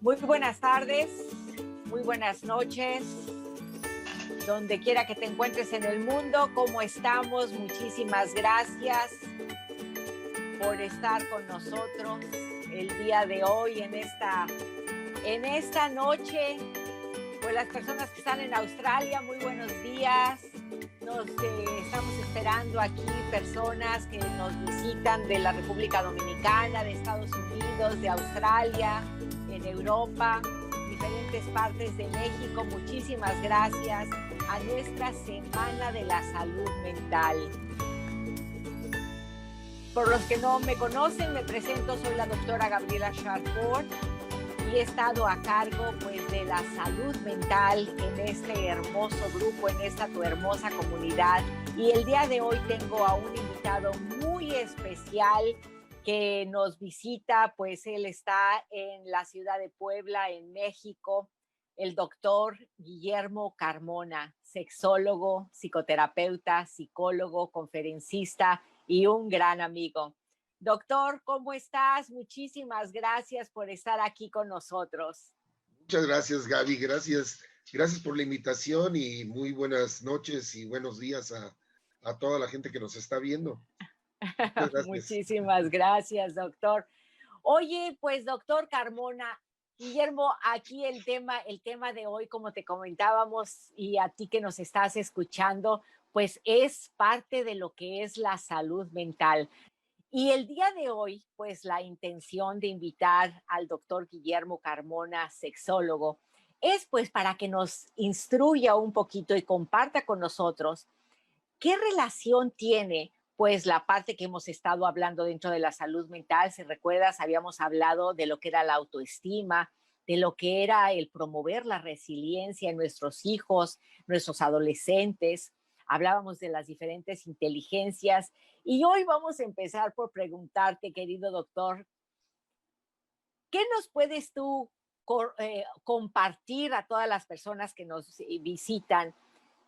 Muy buenas tardes, muy buenas noches, donde quiera que te encuentres en el mundo, ¿cómo estamos? Muchísimas gracias por estar con nosotros el día de hoy en esta noche. Pues las personas que están en Australia, muy buenos días. Estamos esperando aquí personas que nos visitan de la República Dominicana, de Estados Unidos, de Australia, en Europa, diferentes partes de México. Muchísimas gracias a nuestra Semana de la Salud Mental. Por los que no me conocen, me presento, soy la doctora Gabriela Charport y he estado a cargo pues de la salud mental en este hermoso grupo, en esta tu hermosa comunidad. Y el día de hoy tengo a un invitado muy especial que nos visita, pues él está en la ciudad de Puebla, en México, el doctor Guillermo Carmona, sexólogo, psicoterapeuta, psicólogo, conferencista y un gran amigo. Doctor, ¿cómo estás? Muchísimas gracias por estar aquí con nosotros. Muchas gracias, Gaby. Gracias por la invitación y muy buenas noches y buenos días a toda la gente que nos está viendo. Muchas gracias. Muchísimas gracias, doctor. Oye, pues, doctor Carmona, Guillermo, aquí el tema de hoy, como te comentábamos, y a ti que nos estás escuchando, pues es parte de lo que es la salud mental. Y el día de hoy, pues la intención de invitar al doctor Guillermo Carmona, sexólogo, es pues para que nos instruya un poquito y comparta con nosotros qué relación tiene pues la parte que hemos estado hablando dentro de la salud mental. Si recuerdas, habíamos hablado de lo que era la autoestima, de lo que era el promover la resiliencia en nuestros hijos, nuestros adolescentes. Hablábamos de las diferentes inteligencias y hoy vamos a empezar por preguntarte, querido doctor, ¿qué nos puedes tú compartir a todas las personas que nos visitan?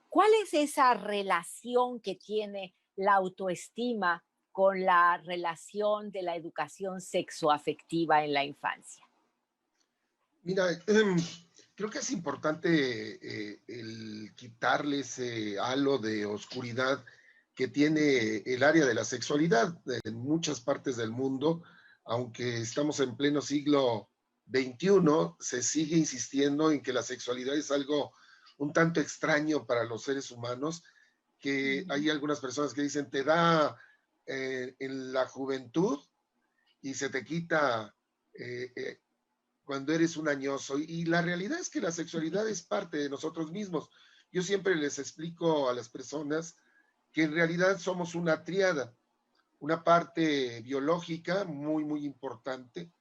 ¿Cuál es esa relación que tiene la autoestima con la relación de la educación sexoafectiva en la infancia? Mira, creo que es importante el quitarle ese halo de oscuridad que tiene el área de la sexualidad en muchas partes del mundo. Aunque estamos en pleno siglo XXI, se sigue insistiendo en que la sexualidad es algo un tanto extraño para los seres humanos, que hay algunas personas que dicen te da en la juventud y se te quita cuando eres un añoso. Y la realidad es que la sexualidad es parte de nosotros mismos. Yo siempre les explico a las personas que en realidad somos una tríada, una parte biológica muy, muy importante,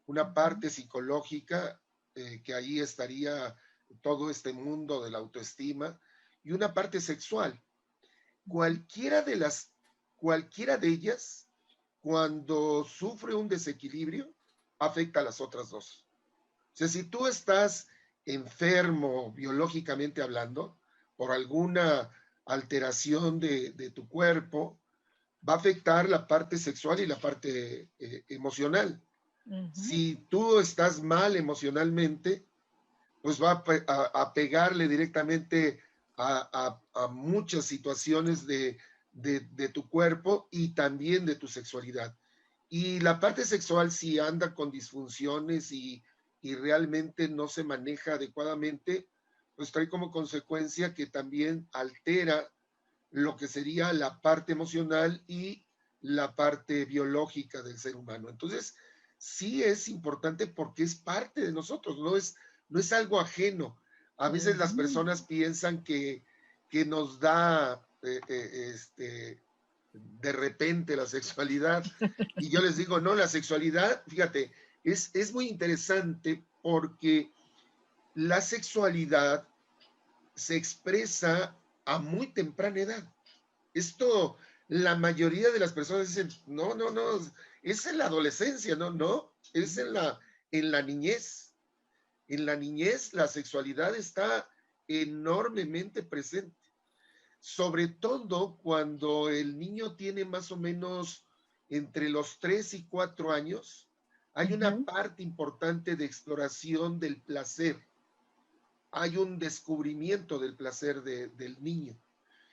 una parte psicológica, que ahí estaría todo este mundo de la autoestima, y una parte sexual. Cualquiera de ellas, cuando sufre un desequilibrio, afecta a las otras dos. O sea, si tú estás enfermo biológicamente hablando, por alguna alteración de tu cuerpo, va a afectar la parte sexual y la parte emocional. Si tú estás mal emocionalmente, pues va a pegarle directamente a muchas situaciones de tu cuerpo y también de tu sexualidad. Y la parte sexual, si anda con disfunciones y realmente no se maneja adecuadamente, pues trae como consecuencia que también altera lo que sería la parte emocional y la parte biológica del ser humano. Entonces, sí es importante porque es parte de nosotros, no es algo ajeno. A veces las personas piensan que nos da de repente la sexualidad, y yo les digo, no, la sexualidad, fíjate, es muy interesante porque la sexualidad se expresa a muy temprana edad. Esto, la mayoría de las personas dicen, no, no, no, es en la adolescencia, no, no, es en la niñez. En la niñez la sexualidad está enormemente presente, sobre todo cuando el niño tiene más o menos entre los 3 y 4 años, hay una parte importante de exploración del placer, hay un descubrimiento del placer del niño.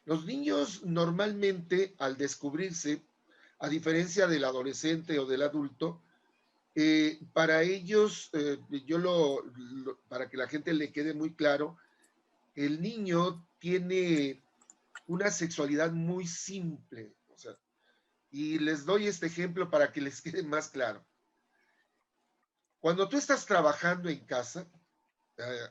Los niños normalmente al descubrirse, a diferencia del adolescente o del adulto, para ellos, para que la gente le quede muy claro, el niño tiene una sexualidad muy simple. O sea, y les doy este ejemplo para que les quede más claro. Cuando tú estás trabajando en casa,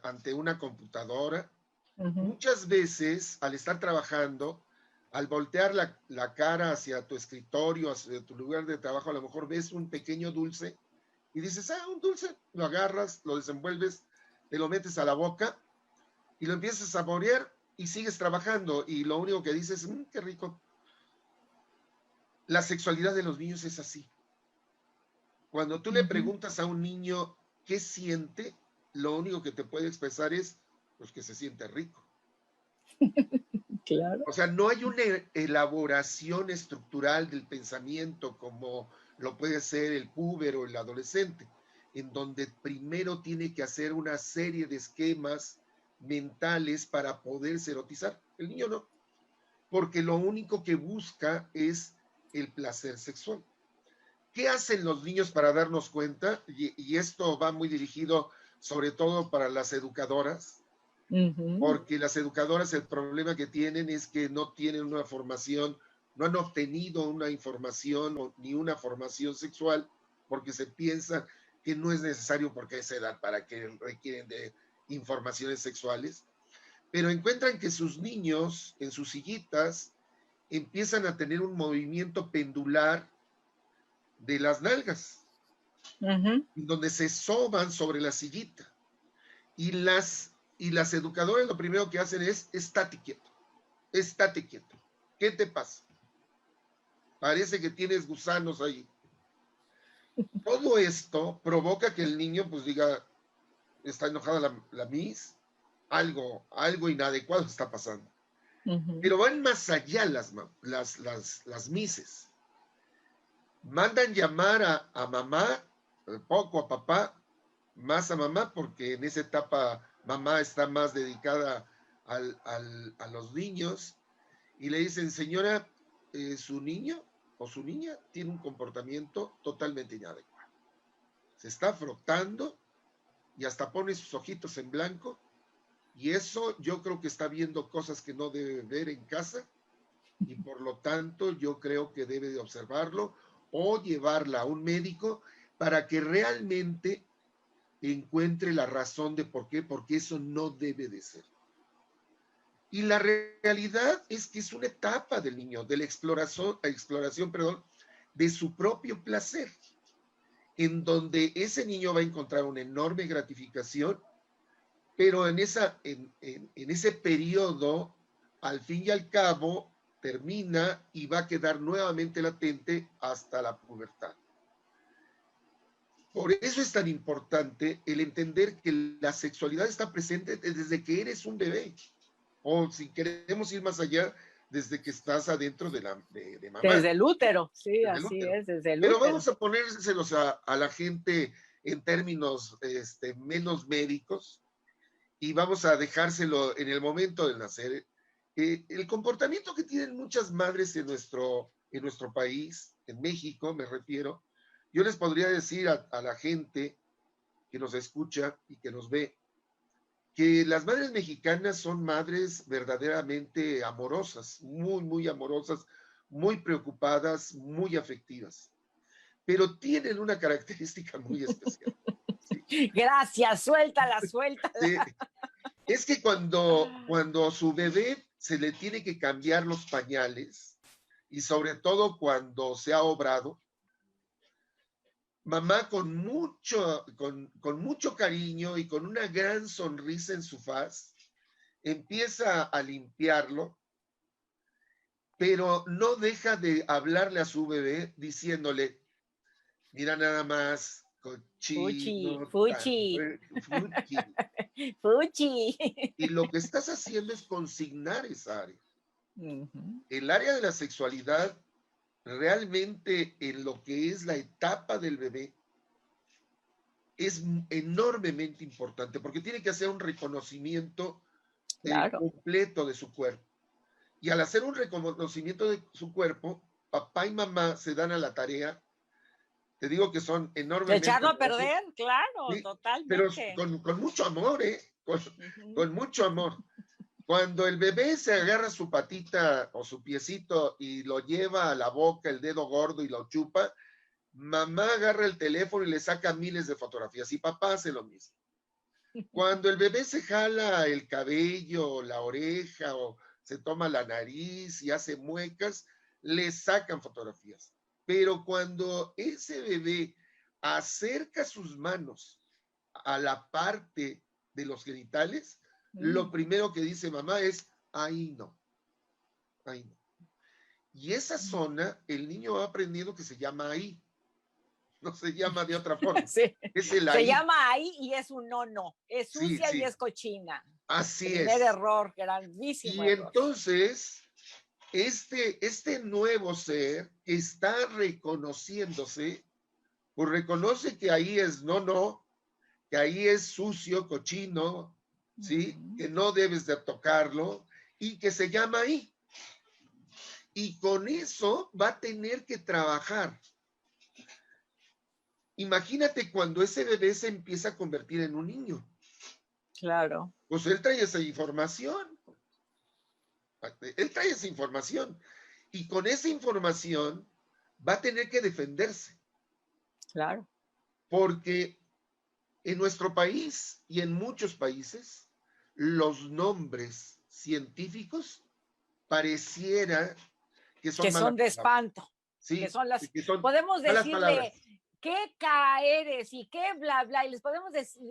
ante una computadora, muchas veces al estar trabajando, al voltear la cara hacia tu escritorio, hacia tu lugar de trabajo, a lo mejor ves un pequeño dulce y dices, un dulce, lo agarras, lo desenvuelves, te lo metes a la boca y lo empiezas a saborear y sigues trabajando y lo único que dices, qué rico. La sexualidad de los niños es así. Cuando tú le preguntas a un niño qué siente, lo único que te puede expresar es, pues, que se siente rico. Claro. O sea, no hay una elaboración estructural del pensamiento como lo puede ser el puber o el adolescente, en donde primero tiene que hacer una serie de esquemas mentales para poderse erotizar. El niño no, porque lo único que busca es el placer sexual. ¿Qué hacen los niños para darnos cuenta? Y esto va muy dirigido sobre todo para las educadoras, porque las educadoras el problema que tienen es que no tienen una formación, no han obtenido una información ni una formación sexual, porque se piensa que no es necesario porque a esa edad para que requieren de informaciones sexuales, pero encuentran que sus niños en sus sillitas empiezan a tener un movimiento pendular de las nalgas, donde se soban sobre la sillita. Y las educadoras lo primero que hacen es, estate quieto. ¿Qué te pasa? Parece que tienes gusanos ahí. Todo esto provoca que el niño pues diga, está enojada la Miss, algo inadecuado está pasando. Pero van más allá las Misses. Mandan llamar a mamá, poco a papá, más a mamá, porque en esa etapa mamá está más dedicada a los niños, y le dicen, señora, su niño o su niña tiene un comportamiento totalmente inadecuado. Se está frotando y hasta pone sus ojitos en blanco, y eso yo creo que está viendo cosas que no debe ver en casa, y por lo tanto yo creo que debe de observarlo o llevarla a un médico para que realmente encuentre la razón de por qué, porque eso no debe de ser. Y la realidad es que es una etapa del niño, de la exploración, de su propio placer, en donde ese niño va a encontrar una enorme gratificación, pero en ese periodo, al fin y al cabo, termina y va a quedar nuevamente latente hasta la pubertad. Por eso es tan importante el entender que la sexualidad está presente desde que eres un bebé, o si queremos ir más allá, desde que estás adentro de mamá. Desde el útero, sí, así es, desde el útero. Pero vamos a ponérselos a la gente en términos menos médicos y vamos a dejárselo en el momento del nacer. El comportamiento que tienen muchas madres en nuestro país, en México me refiero, yo les podría decir a la gente que nos escucha y que nos ve, que las madres mexicanas son madres verdaderamente amorosas, muy, muy amorosas, muy preocupadas, muy afectivas, pero tienen una característica muy especial. ¿Sí? Gracias, suéltala. Sí. Es que cuando su bebé se le tiene que cambiar los pañales, y sobre todo cuando se ha obrado, mamá con mucho cariño y con una gran sonrisa en su faz, empieza a limpiarlo, pero no deja de hablarle a su bebé diciéndole, mira nada más, cochino, fuchi. Y lo que estás haciendo es consignar esa área. El área de la sexualidad, realmente en lo que es la etapa del bebé, es enormemente importante porque tiene que hacer un reconocimiento Claro. completo de su cuerpo. Y al hacer un reconocimiento de su cuerpo, papá y mamá se dan a la tarea, te digo que son De enormemente echarlo a amorosos, perder, claro, ¿sí? Pero totalmente. con mucho amor, ¿eh? Ujú. Con mucho amor. Cuando el bebé se agarra su patita o su piecito y lo lleva a la boca, el dedo gordo y lo chupa, mamá agarra el teléfono y le saca miles de fotografías y papá hace lo mismo. Cuando el bebé se jala el cabello, la oreja o se toma la nariz y hace muecas, le sacan fotografías. Pero cuando ese bebé acerca sus manos a la parte de los genitales, lo Mm, primero que dice mamá es, ahí no, ahí no. Y esa mm. zona, el niño ha aprendido que se llama ahí, no se llama de otra forma, Sí. es el Se ahí. llama ahí y es un no, no. Es Sí, sucia y sí, es cochina. así Primer es. error, grandísimo Y error. entonces, este nuevo ser está reconociéndose, pues reconoce que ahí es no, no, que ahí es sucio, cochino, ¿sí? Ujú. Que no debes de tocarlo y que se llama ahí. Y con eso va a tener que trabajar. Imagínate cuando ese bebé se empieza a convertir en un niño. Claro, Pues él trae esa información. Él trae esa información. Y con esa información va a tener que defenderse. claro. Porque en nuestro país y en muchos países, los nombres científicos pareciera que son Que malas son de palabras. espanto, que Sí, son las, que son podemos malas decirle palabras. qué eres y qué bla, bla, y les podemos decir,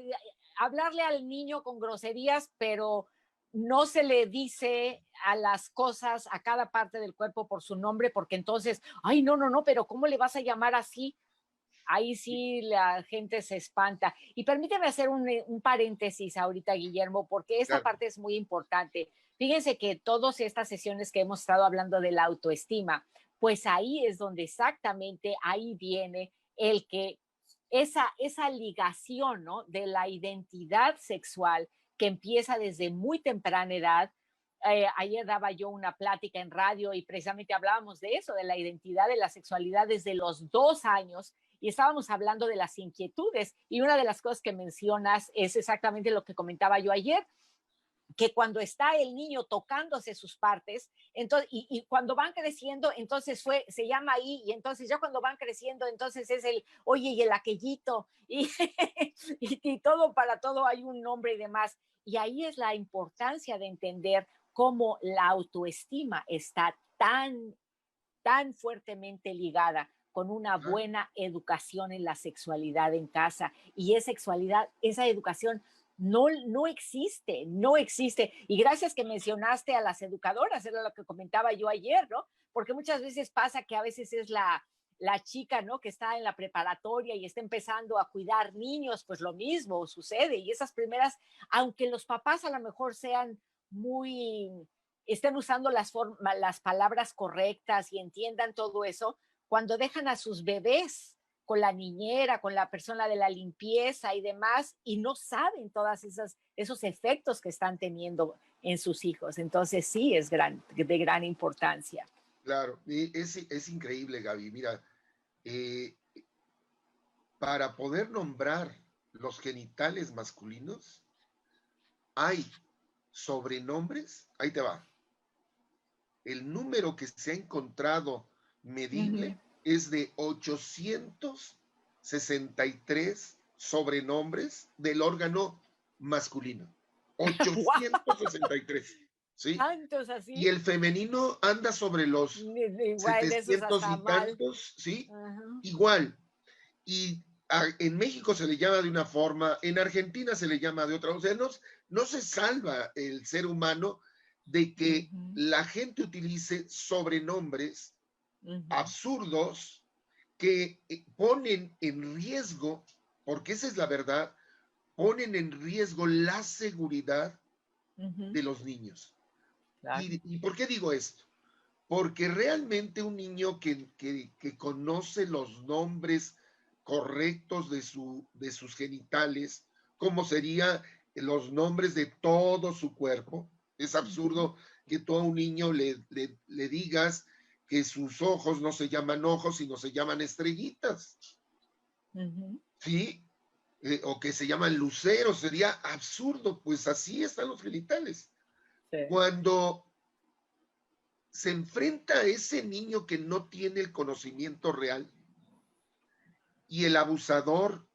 hablarle al niño con groserías, pero no se le dice a las cosas, a cada parte del cuerpo por su nombre, porque entonces, ay, no, no, no, pero ¿cómo le vas a llamar así? Ahí sí la gente se espanta. Y permíteme hacer un paréntesis ahorita, Guillermo, porque esta Claro, parte es muy importante. Fíjense que todas estas sesiones que hemos estado hablando de la autoestima, pues ahí es donde exactamente ahí viene el que esa ligación, ¿no? De la identidad sexual que empieza desde muy temprana edad. Ayer daba yo una plática en radio y precisamente hablábamos de eso, de la identidad de la sexualidad desde los 2 años y estábamos hablando de las inquietudes y una de las cosas que mencionas es exactamente lo que comentaba yo ayer, que cuando está el niño tocándose sus partes, entonces, y cuando van creciendo, entonces se llama ahí, y entonces ya cuando van creciendo, entonces es el, oye, y el aquellito, y todo para todo hay un nombre y demás. Y ahí es la importancia de entender cómo la autoestima está tan fuertemente ligada con una ¿ah? buena educación en la sexualidad en casa. Y esa sexualidad, esa educación no existe, no existe. Y gracias que mencionaste a las educadoras, era lo que comentaba yo ayer, ¿no? Porque muchas veces pasa que a veces es la chica, ¿no? Que está en la preparatoria y está empezando a cuidar niños, pues lo mismo sucede. Y esas primeras, aunque los papás a lo mejor sean muy estén usando las palabras correctas y entiendan todo eso, cuando dejan a sus bebés con la niñera, con la persona de la limpieza y demás, y no saben todas esos efectos que están teniendo en sus hijos. Entonces sí es de gran importancia. Claro, es increíble, Gaby. Mira, eh, para poder nombrar los genitales masculinos, hay sobrenombres, ahí te va. El número que se ha encontrado Uh -huh. medible es de 863 sobrenombres del órgano masculino. ¡Wow! 863, ¿sí? ¿Tantos Y así? el femenino anda sobre los Igual de esos 700 hasta y mal. tantos, ¿sí? Uh -huh. Igual. Y en México se le llama de una forma, en Argentina se le llama de otra. O sea, no se salva el ser humano de Uh que -huh. la gente utilice sobrenombres Uh -huh. absurdos que ponen en riesgo, porque esa es la verdad, ponen en riesgo la seguridad Uh -huh. de los niños. Claro. ¿Y por qué digo esto? Porque realmente un niño que conoce los nombres correctos de sus genitales, como serían los nombres de todo su cuerpo. Es absurdo que tú a un niño le digas que sus ojos no se llaman ojos, sino se llaman estrellitas, ¿sí? O que se llaman luceros, sería absurdo, pues así están los genitales. Sí. Cuando se enfrenta a ese niño que no tiene el conocimiento real y el abusador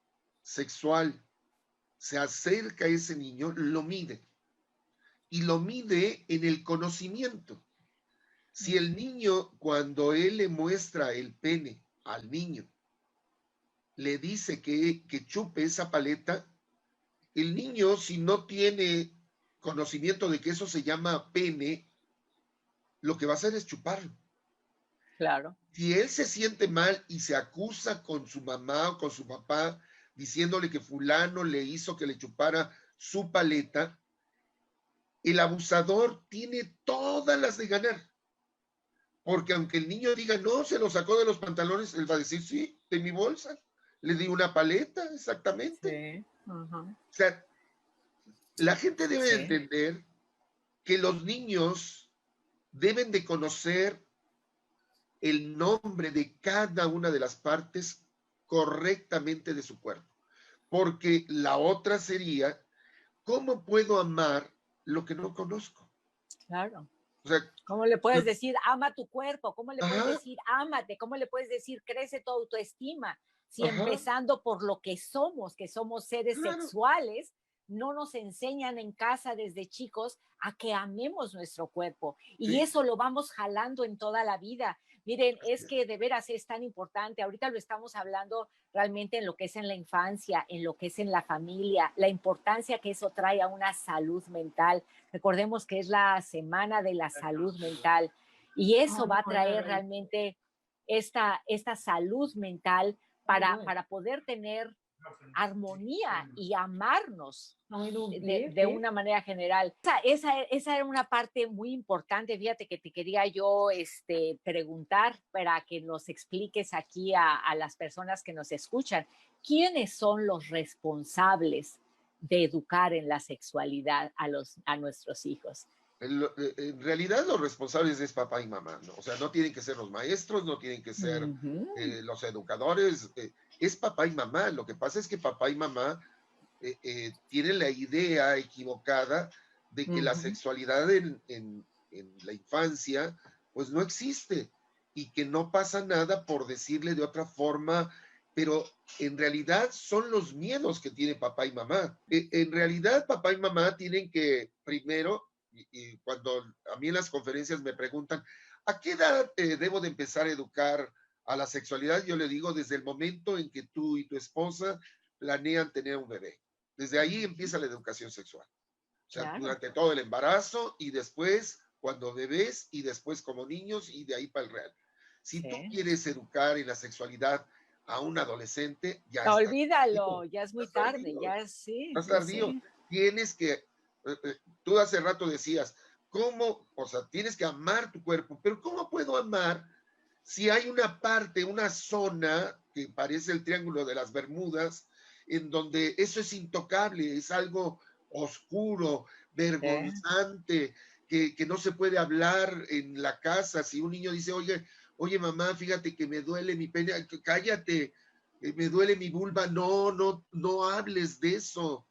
sexual se acerca a ese niño, lo mide. Y lo mide en el conocimiento. Si el niño, cuando él le muestra el pene al niño, le dice que chupe esa paleta, el niño, si no tiene conocimiento de que eso se llama pene, lo que va a hacer es chuparlo. Claro. Si él se siente mal y se acusa con su mamá o con su papá, diciéndole que fulano le hizo que le chupara su paleta, el abusador tiene todas las de ganar. Porque aunque el niño diga, no, se lo sacó de los pantalones, él va a decir, sí, de mi bolsa. Le di una paleta, exactamente. Sí. Uh-huh. O sea, la gente debe Sí. entender que los niños deben de conocer el nombre de cada una de las partes correctamente de su cuerpo. Porque la otra sería, ¿cómo puedo amar lo que no conozco? Claro. O sea, ¿Cómo le puedes decir, ama tu cuerpo? ¿Cómo le puedes ajá, decir, ámate? ¿Cómo le puedes decir, crece tu autoestima? Si ajá, empezando por lo que somos seres claro, sexuales, no nos enseñan en casa desde chicos a que amemos nuestro cuerpo. Y sí, eso lo vamos jalando en toda la vida. Miren, así es es. que de veras es tan importante. Ahorita lo estamos hablando realmente en lo que es en la infancia, en lo que es en la familia, la importancia que eso trae a una salud mental. Recordemos que es la semana de la salud mental y eso va a traer realmente esta salud mental para poder tener armonía y amarnos de una manera general. Esa era una parte muy importante, fíjate que te quería yo preguntar para que nos expliques aquí a las personas que nos escuchan, ¿quiénes son los responsables de educar en la sexualidad a nuestros hijos? En realidad los responsables es papá y mamá, ¿no? O sea, no tienen que ser los maestros, no tienen que ser Ujú, los educadores, es papá y mamá. Lo que pasa es que papá y mamá tienen la idea equivocada de que la ujú. sexualidad en la infancia pues no existe y que no pasa nada por decirle de otra forma, pero en realidad son los miedos que tiene papá y mamá. En realidad papá y mamá tienen que primero, y cuando a mí en las conferencias me preguntan, ¿a qué edad debo de empezar a educar a la sexualidad? Yo le digo desde el momento en que tú y tu esposa planean tener un bebé. Desde ahí empieza la educación sexual. O sea, Claro, durante todo el embarazo y después cuando bebés y después como niños y de ahí para el real. Si tú sí. quieres educar en la sexualidad a un adolescente, ya está Olvídalo, tardío. ya es muy Estás tarde, tardío. ya sí, Estás sí, tardío. sí. Tienes que, tú hace rato decías, ¿cómo? O sea, tienes que amar tu cuerpo, pero ¿cómo puedo amar si hay una parte, una zona que parece el Triángulo de las Bermudas, en donde eso es intocable, es algo oscuro, Sí, vergonzante, que no se puede hablar en la casa? Si un niño dice, oye mamá, fíjate que me duele mi pene, cállate, me duele mi vulva, no hables de eso.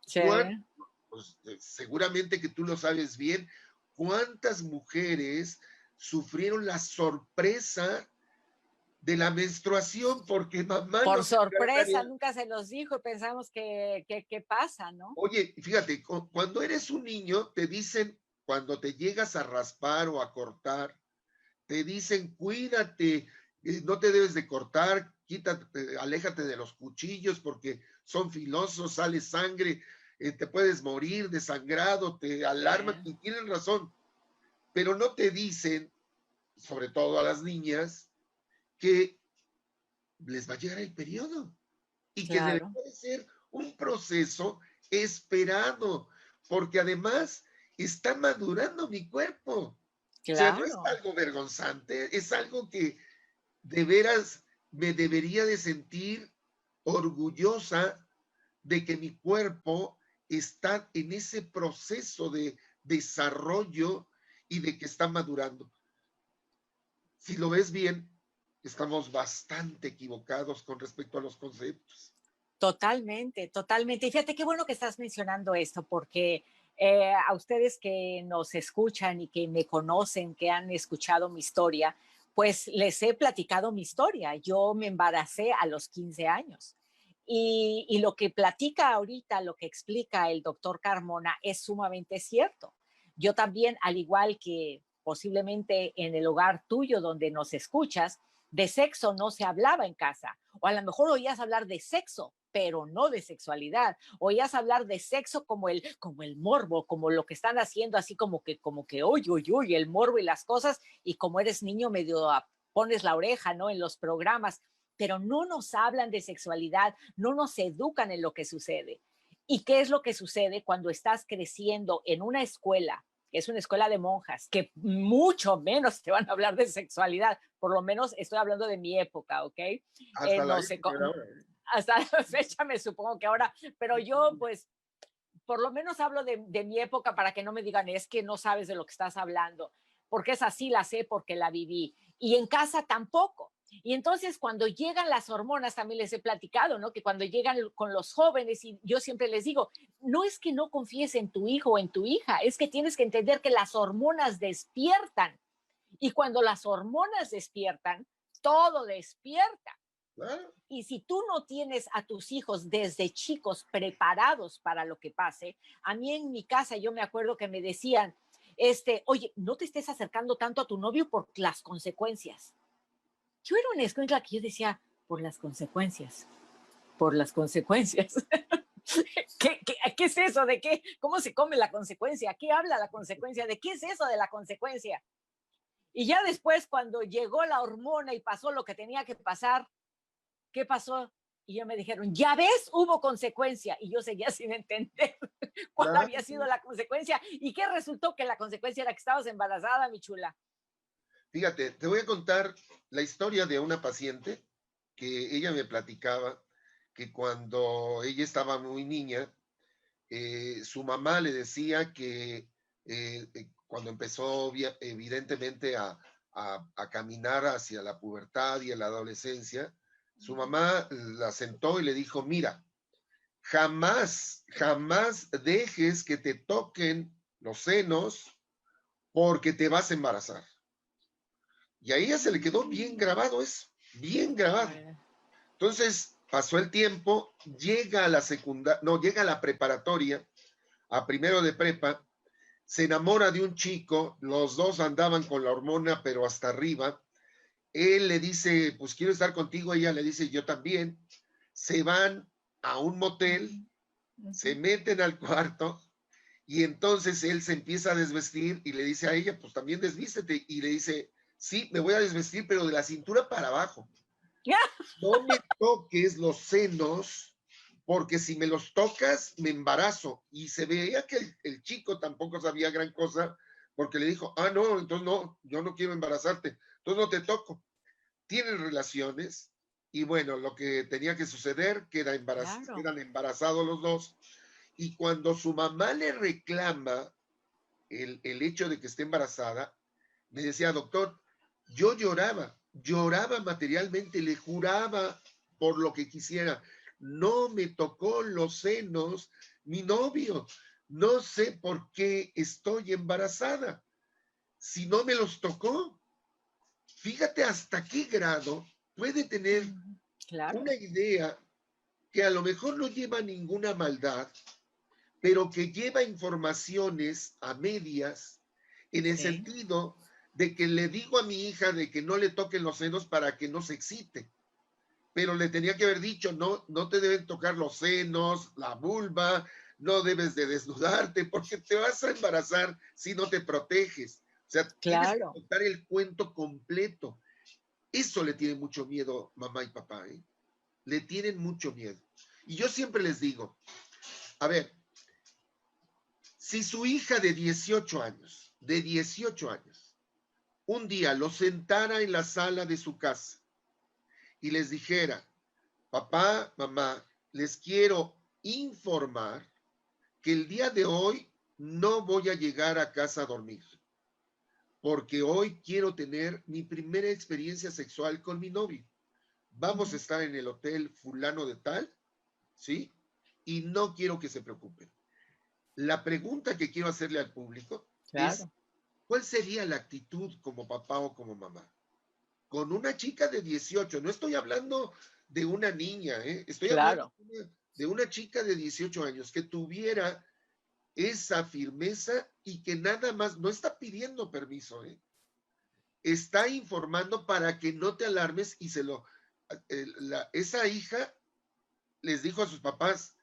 sí. ¿Cuán- pues, seguramente que tú lo sabes bien, ¿cuántas mujeres sufrieron la sorpresa de la menstruación porque mamá Por no se sorpresa, había... nunca se nos dijo y pensamos que pasa, ¿no? Oye, fíjate, cuando eres un niño, te dicen, cuando te llegas a raspar o a cortar, te dicen, cuídate, no te debes de cortar, quítate, aléjate de los cuchillos porque son filosos, sale sangre, te puedes morir desangrado, te alarman, Sí, y tienen razón, pero no te dicen, sobre todo a las niñas, que les va a llegar el periodo y que debe claro, de ser un proceso esperado, porque además está madurando mi cuerpo. O sea, no es claro. algo vergonzante, es algo que de veras me debería de sentir orgullosa de que mi cuerpo está en ese proceso de desarrollo y de que está madurando. Si lo ves bien, estamos bastante equivocados con respecto a los conceptos. Totalmente, totalmente. Y fíjate qué bueno que estás mencionando esto, porque a ustedes que nos escuchan y que me conocen, que han escuchado mi historia, pues les he platicado mi historia. Yo me embaracé a los 15 años. Y lo que platica ahorita, lo que explica el doctor Carmona es sumamente cierto. Yo también, al igual que posiblemente en el hogar tuyo donde nos escuchas, de sexo no se hablaba en casa. O a lo mejor oías hablar de sexo, pero no de sexualidad. Oías hablar de sexo como el morbo, como lo que están haciendo, así como que, uy, uy, uy, el morbo y las cosas. Y como eres niño, medio pones la oreja, ¿no? En los programas, pero no nos hablan de sexualidad, no nos educan en lo que sucede. ¿Y qué es lo que sucede cuando estás creciendo en una escuela, que es una escuela de monjas, que mucho menos te van a hablar de sexualidad? Por lo menos estoy hablando de mi época, ¿ok? Hasta la No sé, época de ahora. hasta la fecha me supongo que ahora, pero yo pues por lo menos hablo de mi época para que no me digan, es que no sabes de lo que estás hablando, porque es así, la sé porque la viví. Y en casa tampoco. Y entonces cuando llegan las hormonas, también les he platicado, ¿no? Que cuando llegan con los jóvenes, y yo siempre les digo, no es que no confíes en tu hijo o en tu hija, es que tienes que entender que las hormonas despiertan. Y cuando las hormonas despiertan, todo despierta. Claro. Y si tú no tienes a tus hijos desde chicos preparados para lo que pase, a mí en mi casa yo me acuerdo que me decían, oye, no te estés acercando tanto a tu novio por las consecuencias. Yo era una escuela que yo decía, por las consecuencias, por las consecuencias. ¿Qué es eso? ¿De qué? ¿Cómo se come la consecuencia? ¿Qué habla la consecuencia? ¿De qué es eso de la consecuencia? Y ya después, cuando llegó la hormona y pasó lo que tenía que pasar, ¿qué pasó? Y ya me dijeron, ya ves, hubo consecuencia. Y yo seguía sin entender cuál Claro. había sido la consecuencia. ¿Y qué resultó? Que la consecuencia era que estabas embarazada, mi chula. Fíjate, te voy a contar la historia de una paciente que ella me platicaba que cuando ella estaba muy niña, su mamá le decía que cuando empezó evidentemente a caminar hacia la pubertad y a la adolescencia, su mamá la sentó y le dijo, mira, jamás, jamás dejes que te toquen los senos porque te vas a embarazar. Y a ella se le quedó bien grabado eso, bien grabado. Entonces pasó el tiempo, llega a la secundaria, no, llega a la preparatoria, a primero de prepa, se enamora de un chico, los dos andaban con la hormona, pero hasta arriba. Él le dice, pues quiero estar contigo, ella le dice, yo también. Se van a un motel, se meten al cuarto y entonces él se empieza a desvestir y le dice a ella, pues también desvístete. Y le dice, sí, me voy a desvestir, pero de la cintura para abajo. No me toques los senos, porque si me los tocas, me embarazo. Y se veía que el chico tampoco sabía gran cosa, porque le dijo, ah, no, entonces no, yo no quiero embarazarte, entonces no te toco. Tienen relaciones, y bueno, lo que tenía que suceder, Claro. quedan embarazados los dos, y cuando su mamá le reclama el hecho de que esté embarazada, me decía, doctor, yo lloraba materialmente, le juraba por lo que quisiera. No me tocó los senos mi novio. No sé por qué estoy embarazada. Si no me los tocó, fíjate hasta qué grado puede tener Claro. una idea que a lo mejor no lleva ninguna maldad, pero que lleva informaciones a medias en el Sí. sentido de que le digo a mi hija de que no le toquen los senos para que no se excite, pero le tenía que haber dicho, no, no te deben tocar los senos, la vulva, no debes de desnudarte porque te vas a embarazar si no te proteges. O sea, tienes que Claro. contar el cuento completo. Eso le tiene mucho miedo mamá y papá, ¿eh? Le tienen mucho miedo. Y yo siempre les digo, a ver, si su hija de 18 años, un día los sentara en la sala de su casa y les dijera, papá, mamá, les quiero informar que el día de hoy no voy a llegar a casa a dormir, porque hoy quiero tener mi primera experiencia sexual con mi novio. Vamos a estar en el hotel fulano de tal, ¿sí? Y no quiero que se preocupen. La pregunta que quiero hacerle al público es, Claro, ¿cuál sería la actitud como papá o como mamá? Con una chica de 18, no estoy hablando de una niña, ¿eh? Estoy hablando claro, de una chica de 18 años que tuviera esa firmeza y que nada más no está pidiendo permiso, ¿eh? Está informando para que no te alarmes y esa hija les dijo a sus papás,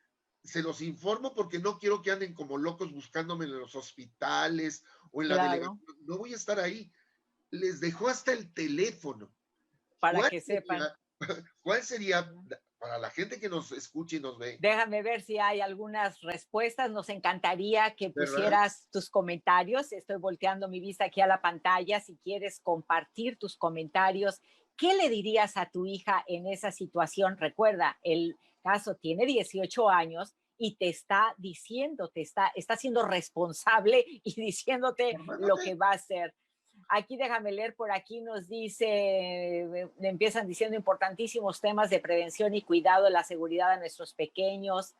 se los informo porque no quiero que anden como locos buscándome en los hospitales o en la claro, delegación, no voy a estar ahí. Les dejó hasta el teléfono. para ¿Cuál que sepan. sería, cuál sería para la gente que nos escucha y nos ve, Déjame ver si hay algunas respuestas. Nos encantaría que ¿verdad? pusieras tus comentarios. Estoy volteando mi vista aquí a la pantalla. Si quieres compartir tus comentarios, ¿qué le dirías a tu hija en esa situación? Recuerda, el caso tiene 18 años y te está diciendo, está siendo responsable y diciéndote lo Informándote. que va a hacer. Aquí déjame leer, por aquí nos dice, empiezan diciendo importantísimos temas de prevención y cuidado de la seguridad de nuestros pequeños.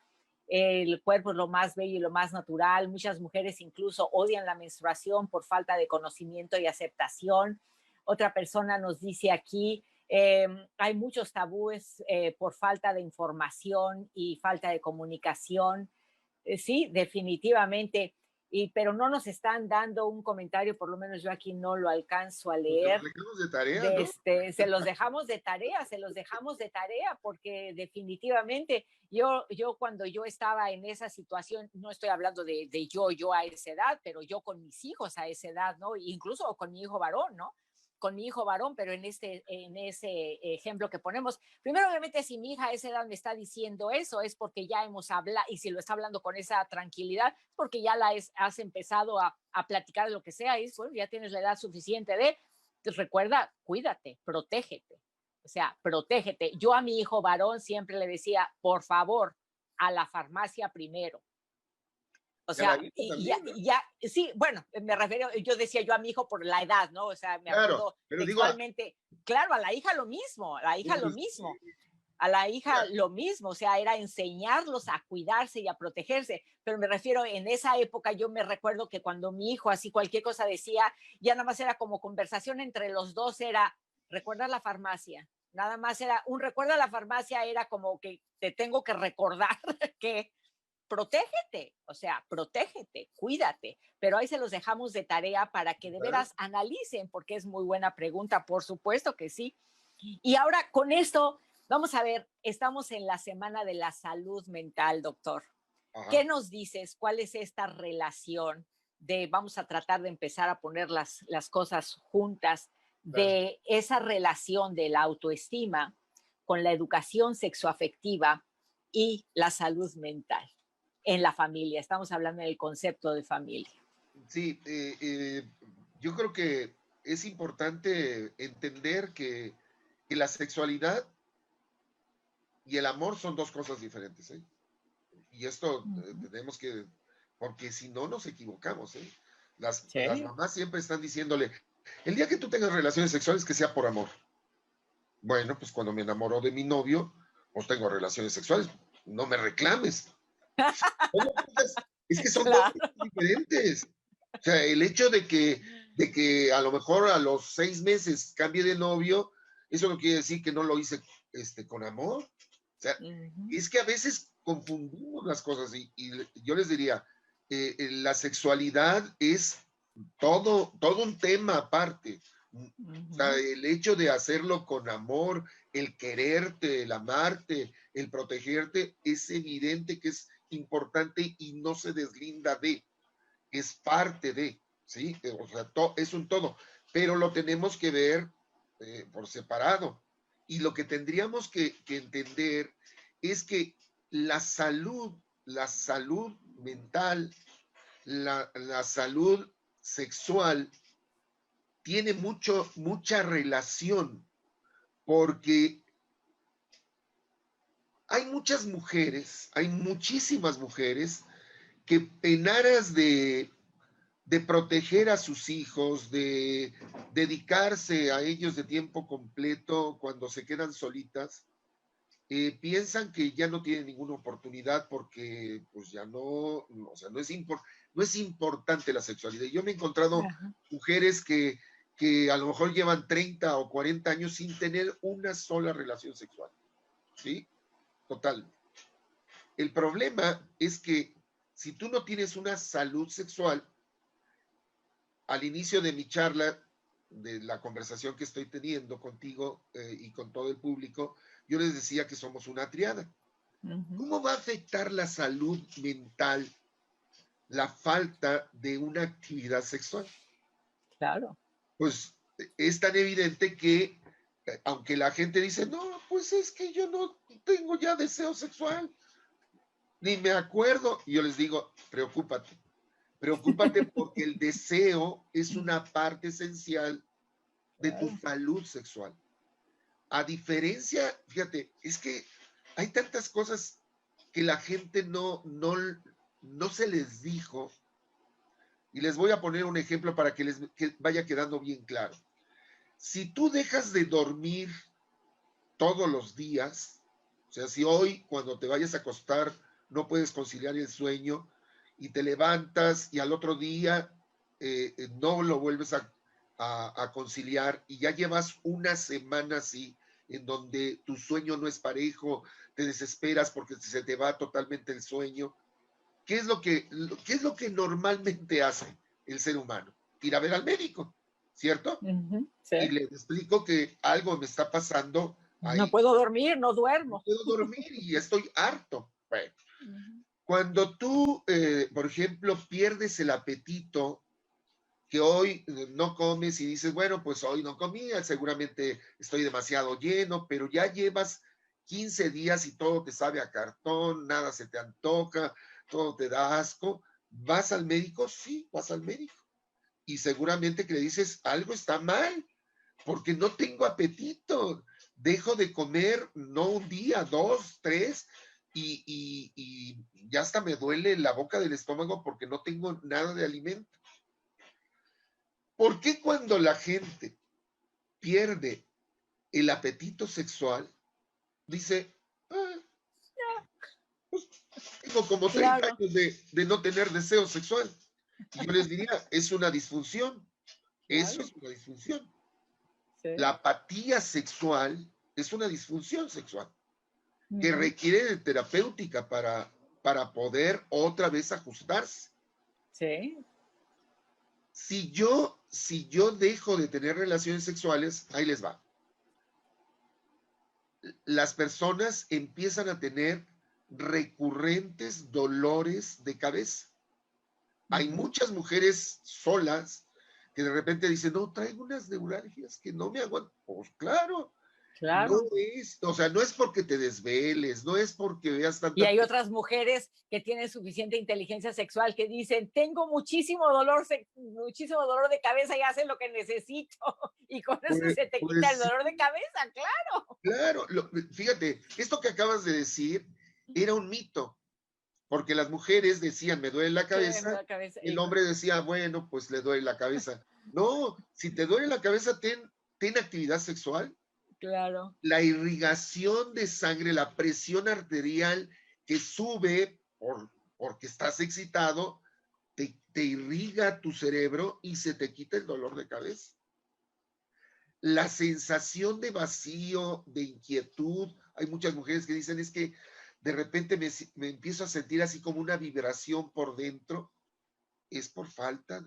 El cuerpo es lo más bello y lo más natural. Muchas mujeres incluso odian la menstruación por falta de conocimiento y aceptación. Otra persona nos dice aquí, hay muchos tabúes por falta de información y falta de comunicación. Sí, definitivamente. Pero no nos están dando un comentario, por lo menos yo aquí no lo alcanzo a Pues te lo leer. dejamos de tarea, ¿no? Se los dejamos de tarea, se los dejamos de tarea, porque definitivamente yo cuando yo estaba en esa situación, no estoy hablando de yo a esa edad, pero yo con mis hijos a esa edad, ¿no? Incluso con mi hijo varón, ¿no? Con mi hijo varón, pero en ese ejemplo que ponemos, primero obviamente si mi hija a esa edad me está diciendo eso, es porque ya hemos hablado, y si lo está hablando con esa tranquilidad, porque ya has empezado a platicar de lo que sea, y bueno, ya tienes la edad suficiente de, recuerda, cuídate, protégete. O sea, protégete. Yo a mi hijo varón siempre le decía, por favor, a la farmacia primero. O Y a la sea, hija también, ¿no? sí, bueno, me refiero, yo decía yo a mi hijo por la edad, ¿no? O sea, me Claro, acuerdo pero digo, textualmente, claro, a la hija lo mismo, a la hija lo pues, mismo, a la hija mira, lo mismo, o sea, era enseñarlos a cuidarse y a protegerse, pero me refiero, en esa época yo me recuerdo que cuando mi hijo así cualquier cosa decía, ya nada más era como conversación entre los dos, era, recuerda la farmacia, nada más era, un recuerda la farmacia era como que te tengo que recordar que protégete, o sea, protégete, cuídate, pero ahí se los dejamos de tarea para que de ¿verdad? veras analicen, porque es muy buena pregunta, por supuesto que sí. Y ahora con esto, vamos a ver, estamos en la semana de la salud mental, doctor. ¿Qué Ajá, nos dices? ¿Cuál es esta relación de, vamos a tratar de empezar a poner las cosas juntas, claro. de esa relación de la autoestima con la educación sexoafectiva y la salud mental en la familia? Estamos hablando del concepto de familia. Sí, yo creo que es importante entender que la sexualidad y el amor son dos cosas diferentes, ¿eh? Y esto tenemos que, porque si no nos equivocamos, ¿eh? Las Sí. mamás siempre están diciéndole, el día que tú tengas relaciones sexuales, que sea por amor. Bueno, pues cuando me enamoro de mi novio, pues tengo relaciones sexuales, no me reclames. Es que son dos Claro. cosas diferentes. O sea, el hecho de que a lo mejor a los 6 meses cambie de novio, eso no quiere decir que no lo hice con amor. O sea, Ujú, es que a veces confundimos las cosas y yo les diría, la sexualidad es todo un tema aparte. O sea, ujú, el hecho de hacerlo con amor, el quererte, el amarte, el protegerte, es evidente que es importante y no se deslinda de, es parte de, ¿sí? O sea, es un todo, pero lo tenemos que ver por separado. Y lo que tendríamos que entender es que la salud mental, la salud sexual tiene mucha relación porque hay muchas mujeres, hay muchísimas mujeres que en aras de proteger a sus hijos, de dedicarse a ellos de tiempo completo cuando se quedan solitas, piensan que ya no tienen ninguna oportunidad porque pues ya no, o sea, no es importante la sexualidad. Yo me he encontrado Ajá. mujeres que a lo mejor llevan 30 o 40 años sin tener una sola relación sexual, ¿sí? Total. El problema es que si tú no tienes una salud sexual, al inicio de mi charla, de la conversación que estoy teniendo contigo y con todo el público, yo les decía que somos una triada. Ujú. ¿Cómo va a afectar la salud mental la falta de una actividad sexual? Claro. Pues es tan evidente que, aunque la gente dice, no, pues es que yo no tengo ya deseo sexual, ni me acuerdo, y yo les digo, preocúpate, preocúpate porque el deseo es una parte esencial de tu Claro. salud sexual. A diferencia, fíjate, es que hay tantas cosas que la gente no se les dijo, y les voy a poner un ejemplo para que vaya quedando bien claro. Si tú dejas de dormir todos los días, o sea, si hoy cuando te vayas a acostar no puedes conciliar el sueño y te levantas y al otro día no lo vuelves a conciliar y ya llevas una semana así en donde tu sueño no es parejo, te desesperas porque se te va totalmente el sueño. ¿Qué es lo que normalmente hace el ser humano? Ir a ver al médico, ¿cierto? Ujú. Sí. Y les explico que algo me está pasando No ahí, puedo dormir, no no duermo. puedo dormir y estoy harto. Bueno, Ujú. cuando tú, por ejemplo, pierdes el apetito, que hoy no comes y dices, bueno, pues hoy no comí, seguramente estoy demasiado lleno, pero ya llevas 15 días y todo te sabe a cartón, nada se te antoja, todo te da asco, ¿vas al médico? Sí, vas al médico. Y seguramente que le dices, algo está mal, porque no tengo apetito. Dejo de comer, no un día, dos, tres, y ya hasta me duele la boca del estómago porque no tengo nada de alimento. ¿Por qué cuando la gente pierde el apetito sexual, dice, ah, pues tengo como 30 Claro. años de no tener deseo sexual? Y yo les diría, es una disfunción. Eso Claro. es una disfunción. La Sí. apatía sexual es una disfunción sexual que Ujú. requiere de terapéutica para poder otra vez ajustarse. Sí. Si yo dejo de tener relaciones sexuales, ahí les va. Las personas empiezan a tener recurrentes dolores de cabeza. Hay Ujú. muchas mujeres solas que de repente dicen, no, traigo unas neuralgias que no me aguanto. Pues claro, no Claro. es, o sea, no es porque te desveles, no es porque veas Y tanta hay otras mujeres que tienen suficiente inteligencia sexual que dicen, tengo muchísimo dolor de cabeza y hacen lo que necesito. Y con eso pues, se te quita el pues dolor de cabeza, claro. claro, fíjate, esto que acabas de decir era un mito, porque las mujeres decían, me duele la Sí, me cabeza, duele la cabeza. y el hombre decía, bueno, pues le duele la cabeza. No, si te duele la cabeza, ten actividad sexual. Claro. La irrigación de sangre, la presión arterial que sube porque estás excitado, te irriga tu cerebro y se te quita el dolor de cabeza. La sensación de vacío, de inquietud, hay muchas mujeres que dicen es que de repente me empiezo a sentir así como una vibración por dentro, es por falta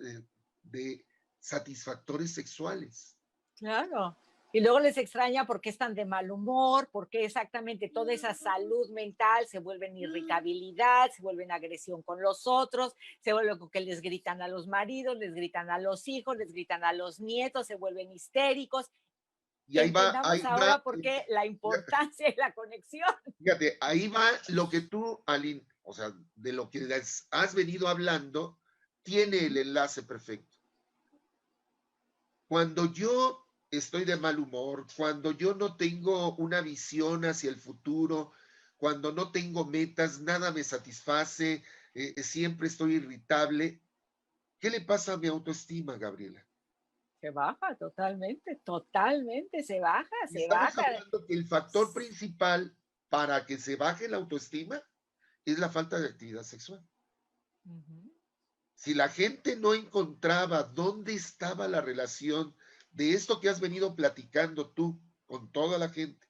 de satisfactores sexuales. Claro. Y luego les extraña por qué están de mal humor, por qué exactamente toda esa salud mental se vuelve en irritabilidad, se vuelve en agresión con los otros, se vuelve con que les gritan a los maridos, les gritan a los hijos, les gritan a los nietos, se vuelven histéricos. Y Entendamos ahí va, ahora por qué la importancia de la conexión. fíjate, ahí va lo que tú, o sea, de lo que has venido hablando, tiene el enlace perfecto. Cuando yo estoy de mal humor, cuando yo no tengo una visión hacia el futuro, cuando no tengo metas, nada me satisface, siempre estoy irritable. ¿Qué le pasa a mi autoestima, Gabriela? Se baja totalmente, totalmente, se baja, Y se estamos baja. hablando que el factor principal para que se baje la autoestima es la falta de actividad sexual. Ujú. Si la gente no encontraba dónde estaba la relación de esto que has venido platicando tú con toda la gente,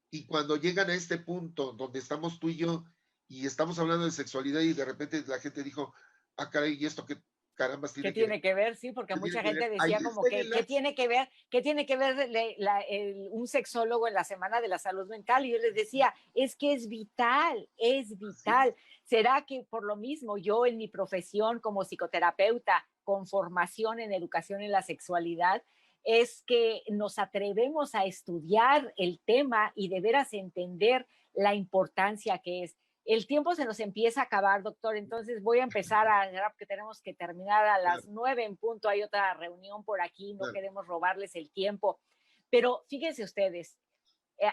y cuando llegan a este punto donde estamos tú y yo y estamos hablando de sexualidad y de repente la gente dijo, ah, caray, ¿y esto qué carambas ¿Qué tiene que ver? tiene que ver? Sí, porque ¿Qué tiene mucha que ver? gente Ahí decía como está el que, ¿qué enlace. tiene que ver? ¿Qué tiene que ver un sexólogo en la Semana de la Salud Mental? Y yo les decía, es que es vital, es Así es. vital. ¿Será que por lo mismo yo en mi profesión como psicoterapeuta con formación en educación en la sexualidad, es que nos atrevemos a estudiar el tema y de veras entender la importancia que es? El tiempo se nos empieza a acabar, doctor, entonces voy a empezar porque tenemos que terminar a las Claro, 9 en punto, hay otra reunión por aquí, no claro, queremos robarles el tiempo, pero fíjense ustedes,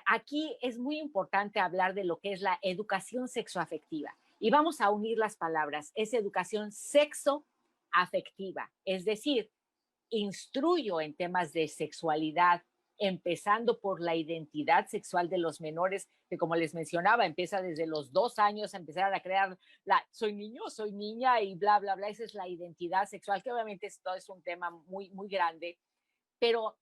aquí es muy importante hablar de lo que es la educación sexoafectiva y vamos a unir las palabras, es educación sexoafectiva, es decir, instruyo en temas de sexualidad, empezando por la identidad sexual de los menores, que como les mencionaba, empieza desde los 2 años a empezar a crear soy niño, soy niña y bla, bla, bla. Esa es la identidad sexual, que obviamente esto es un tema muy, muy grande, pero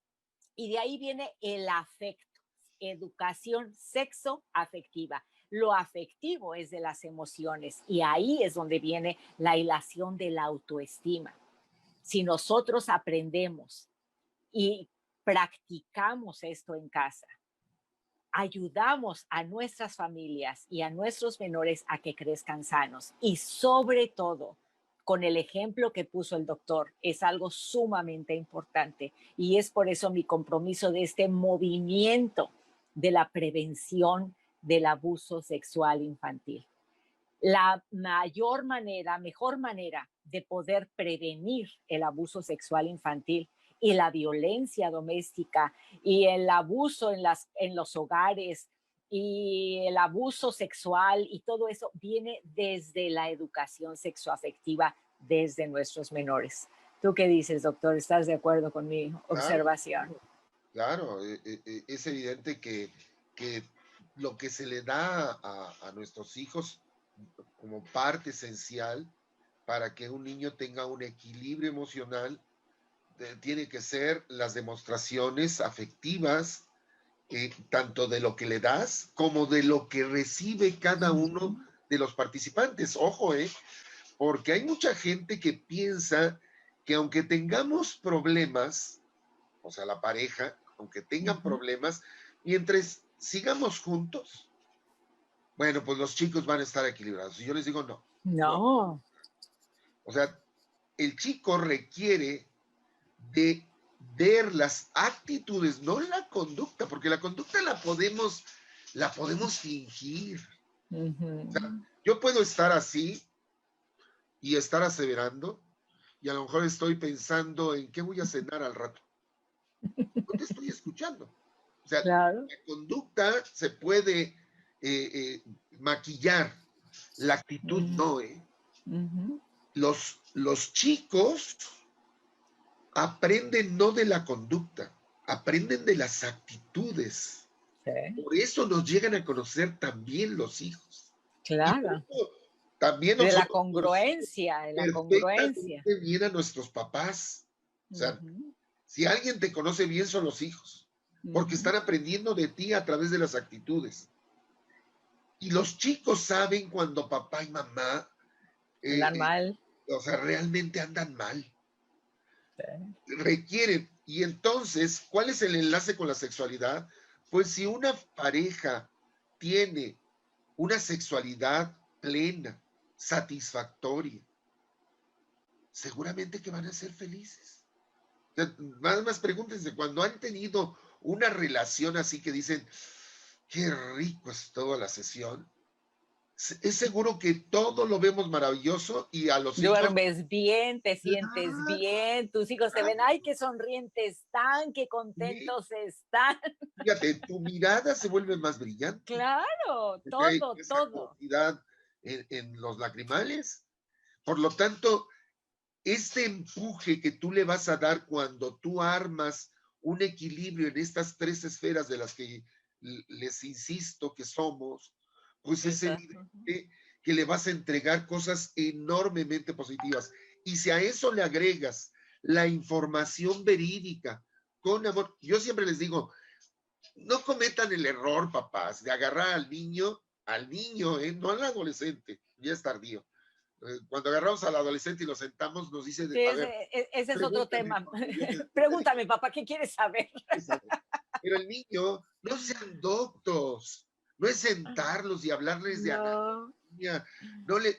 y de ahí viene el afecto, educación sexo-afectiva. Lo afectivo es de las emociones y ahí es donde viene la ilación de la autoestima. Si nosotros aprendemos y practicamos esto en casa, ayudamos a nuestras familias y a nuestros menores a que crezcan sanos y sobre todo con el ejemplo que puso el doctor es algo sumamente importante y es por eso mi compromiso de este movimiento de la prevención del abuso sexual infantil. La mayor manera, mejor manera de poder prevenir el abuso sexual infantil y la violencia doméstica y el abuso en los hogares y el abuso sexual y todo eso viene desde la educación sexoafectiva desde nuestros menores. ¿Tú qué dices, doctor? ¿Estás de acuerdo con mi claro, observación? claro, claro. Es evidente que lo que se le da a nuestros hijos como parte esencial para que un niño tenga un equilibrio emocional tiene que ser las demostraciones afectivas, tanto de lo que le das como de lo que recibe cada uno Ujú, de los participantes. Ojo, porque hay mucha gente que piensa que aunque tengamos problemas, o sea, la pareja, aunque tengan ujú. problemas, mientras sigamos juntos, bueno, pues los chicos van a estar equilibrados. Y yo les digo, no, no. No, O sea, el chico requiere de ver las actitudes, no la conducta, porque la conducta la podemos fingir. O sea, ujú. yo puedo estar así y estar aseverando, y a lo mejor estoy pensando en qué voy a cenar al rato. No te estoy escuchando. O sea, Claro. la conducta se puede maquillar, la actitud Mm, no, ujú. Los chicos aprenden no de la conducta, aprenden de las actitudes. Sí, Por eso nos llegan a conocer también los hijos. Y por claro. eso también De la nosotros conocemos congruencia, de la congruencia. perfectamente bien a nuestros papás. O sea, Ujú, si alguien te conoce bien son los hijos, porque ujú. están aprendiendo de ti a través de las actitudes. Y los chicos saben cuando papá y mamá, eh, Andan eh, mal. o sea, realmente andan mal, Sí. requieren. Y entonces, ¿cuál es el enlace con la sexualidad? Pues si una pareja tiene una sexualidad plena, satisfactoria, seguramente que van a ser felices. Nada más pregúntense, cuando han tenido una relación así que dicen, qué rico es toda la sesión, Es seguro que todo lo vemos maravilloso y a los hijos, Duermes bien, te sientes claro, bien, tus hijos te ven, ay, qué sonrientes están, qué sí, contentos están. fíjate, tu mirada se vuelve más brillante, Claro, porque hay todo, esa todo. claridad en los lacrimales. Por lo tanto, este empuje que tú le vas a dar cuando tú armas un equilibrio en estas tres esferas de las que les insisto que somos, pues es Eso. evidente que le vas a entregar cosas enormemente positivas. Y si a eso le agregas la información verídica, con amor, yo siempre les digo, no cometan el error, papás, de agarrar al niño, no al adolescente, ya es tardío. Cuando agarramos al adolescente y lo sentamos, nos dice, Sí, a ver, ese es otro pregúntame, tema. porque yo te Pregúntame, papá, ¿qué quieres saber? saber. Pero el niño, no sean doctos, no es sentarlos y hablarles de No, anatomía,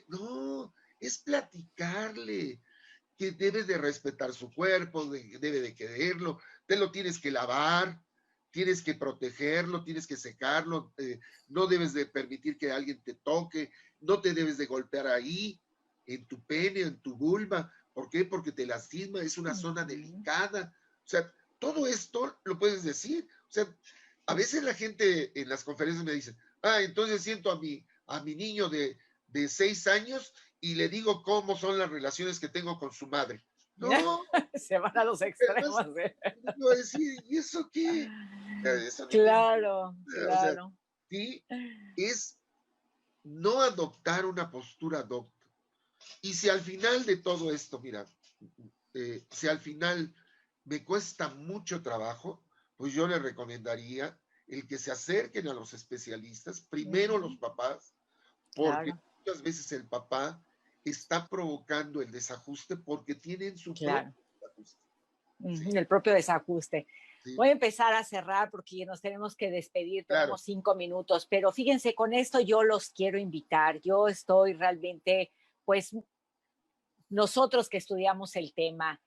no, es platicarle que debe de respetar su cuerpo, debe de quererlo, te lo tienes que lavar, tienes que protegerlo, tienes que secarlo, no debes de permitir que alguien te toque, no te debes de golpear ahí, en tu pene, en tu vulva. ¿Por qué? Porque te lastima, es una zona ujú, delicada. O sea, todo esto lo puedes decir. O sea, a veces la gente en las conferencias me dice, entonces siento a mi niño de 6 años y le digo cómo son las relaciones que tengo con su madre. No, se van a los además, extremos, ¿eh? yo voy a decir, ¿y eso qué? Eso no tiene, Claro, o sea, claro. sí, es no adoptar una postura docta. Y si al final de todo esto, mira, si al final me cuesta mucho trabajo, pues yo le recomendaría el que se acerquen a los especialistas, primero los Ujú, papás, porque claro, muchas veces el papá está provocando el desajuste porque tienen su propio claro. desajuste. Ujú, Sí, el propio desajuste. sí, Voy a empezar a cerrar porque nos tenemos que despedir, claro, tenemos 5 minutos, pero fíjense, con esto yo los quiero invitar. Yo estoy realmente, pues nosotros que estudiamos el tema,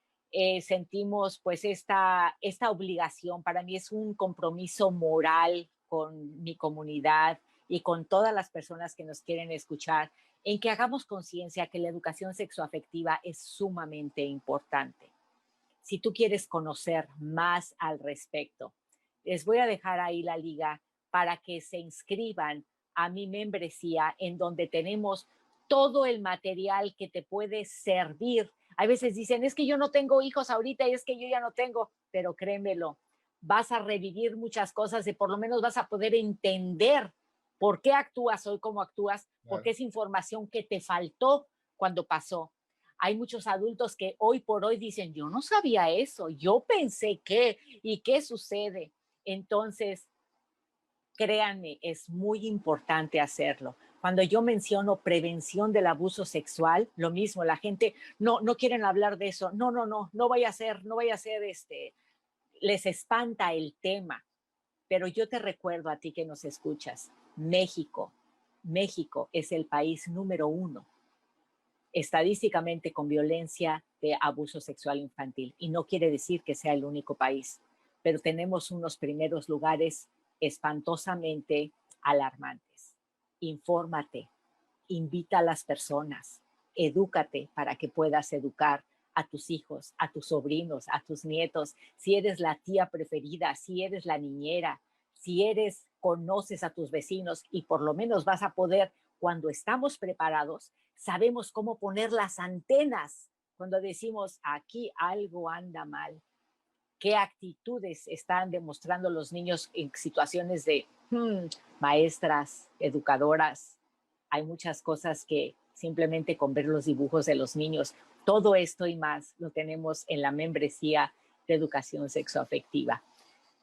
sentimos pues esta obligación, para mí es un compromiso moral con mi comunidad y con todas las personas que nos quieren escuchar, en que hagamos conciencia que la educación sexoafectiva es sumamente importante. Si tú quieres conocer más al respecto, les voy a dejar ahí la liga para que se inscriban a mi membresía en donde tenemos todo el material que te puede servir. A veces dicen, es que yo no tengo hijos ahorita y es que yo ya no tengo, pero créemelo, vas a revivir muchas cosas y por lo menos vas a poder entender por qué actúas hoy como actúas, porque claro. es información que te faltó cuando pasó. Hay muchos adultos que hoy por hoy dicen, yo no sabía eso, yo pensé que, ¿y qué sucede? Entonces, créanme, es muy importante hacerlo. Cuando yo menciono prevención del abuso sexual, lo mismo, la gente no quieren hablar de eso. No, no, no, no vaya a ser, no vaya a ser les espanta el tema. Pero yo te recuerdo a ti que nos escuchas, México es el país número 1 estadísticamente con violencia de abuso sexual infantil. Y no quiere decir que sea el único país, pero tenemos unos primeros lugares espantosamente alarmantes. Infórmate, invita a las personas, edúcate para que puedas educar a tus hijos, a tus sobrinos, a tus nietos, si eres la tía preferida, si eres la niñera, si eres, conoces a tus vecinos y por lo menos vas a poder, cuando estamos preparados, sabemos cómo poner las antenas cuando decimos aquí algo anda mal, qué actitudes están demostrando los niños en situaciones de maestras, educadoras. Hay muchas cosas que simplemente con ver los dibujos de los niños, todo esto y más lo tenemos en la membresía de educación sexoafectiva.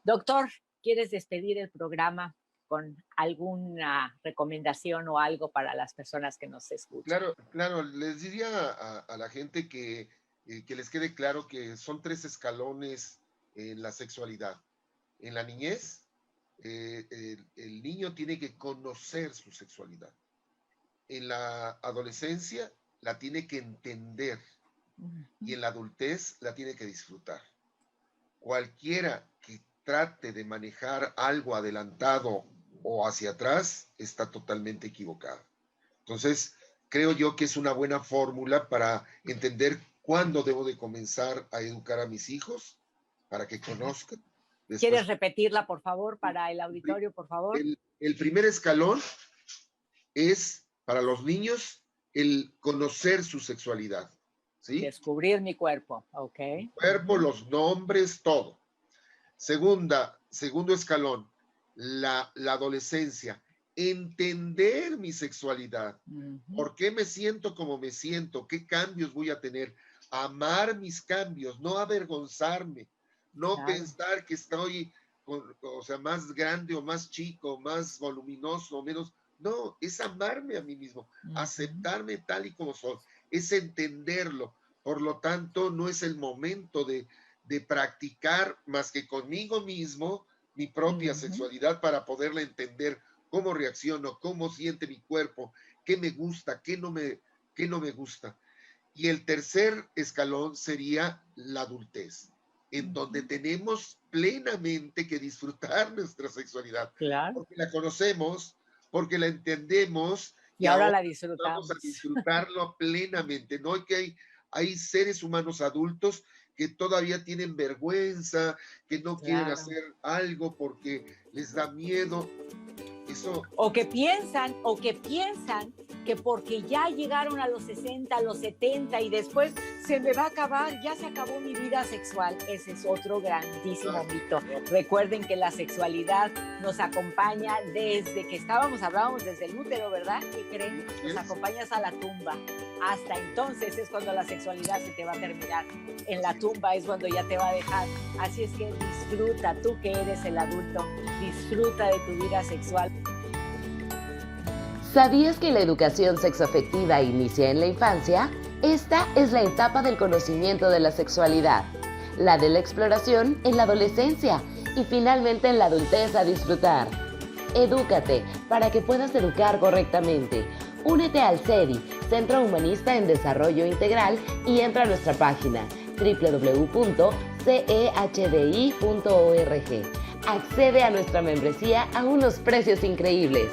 Doctor, ¿quieres despedir el programa con alguna recomendación o algo para las personas que nos escuchan? Claro, claro, les diría a la gente que les quede claro que son tres escalones en la sexualidad. En la niñez, el niño tiene que conocer su sexualidad. En la adolescencia, la tiene que entender. Y en la adultez, la tiene que disfrutar. Cualquiera que trate de manejar algo adelantado o hacia atrás está totalmente equivocado. Entonces, creo yo que es una buena fórmula para entender cuándo debo de comenzar a educar a mis hijos, para que conozcan. ¿Quieres Después, repetirla, por favor, para el auditorio, por favor? el primer escalón es para los niños el conocer su sexualidad, ¿sí? Descubrir mi cuerpo, ok. El cuerpo, los nombres, todo. Segundo escalón, la adolescencia. Entender mi sexualidad. ¿Por qué me siento como me siento? ¿Qué cambios voy a tener? Amar mis cambios, no avergonzarme, no pensar que estoy, o sea, más grande o más chico, más voluminoso o menos. No, es amarme a mí mismo, aceptarme tal y como soy, es entenderlo. Por lo tanto, no es el momento de practicar más que conmigo mismo mi propia sexualidad para poderla entender, cómo reacciono, cómo siente mi cuerpo, qué me gusta, qué no me gusta. Y el tercer escalón sería la adultez, en donde tenemos plenamente que disfrutar nuestra sexualidad, porque la conocemos, porque la entendemos y ahora la disfrutamos. Vamos a disfrutarlo plenamente, ¿no? Que hay seres humanos adultos que todavía tienen vergüenza, que no quieren hacer algo porque les da miedo. Eso. O que piensan que porque ya llegaron a los 60, a los 70 y después se me va a acabar, ya se acabó mi vida sexual. Ese es otro grandísimo mito. Recuerden que la sexualidad nos acompaña desde que hablábamos desde el útero, ¿verdad? ¿Qué creen? Nos acompañas a la tumba. Hasta entonces es cuando la sexualidad se te va a terminar. En la tumba es cuando ya te va a dejar. Así es que disfruta, tú que eres el adulto, disfruta de tu vida sexual. ¿Sabías que la educación sexoafectiva inicia en la infancia? Esta es la etapa del conocimiento de la sexualidad, la de la exploración en la adolescencia y finalmente en la adultez a disfrutar. Edúcate para que puedas educar correctamente. Únete al CEDI, Centro Humanista en Desarrollo Integral, y entra a nuestra página www.cehdi.org. Accede a nuestra membresía a unos precios increíbles.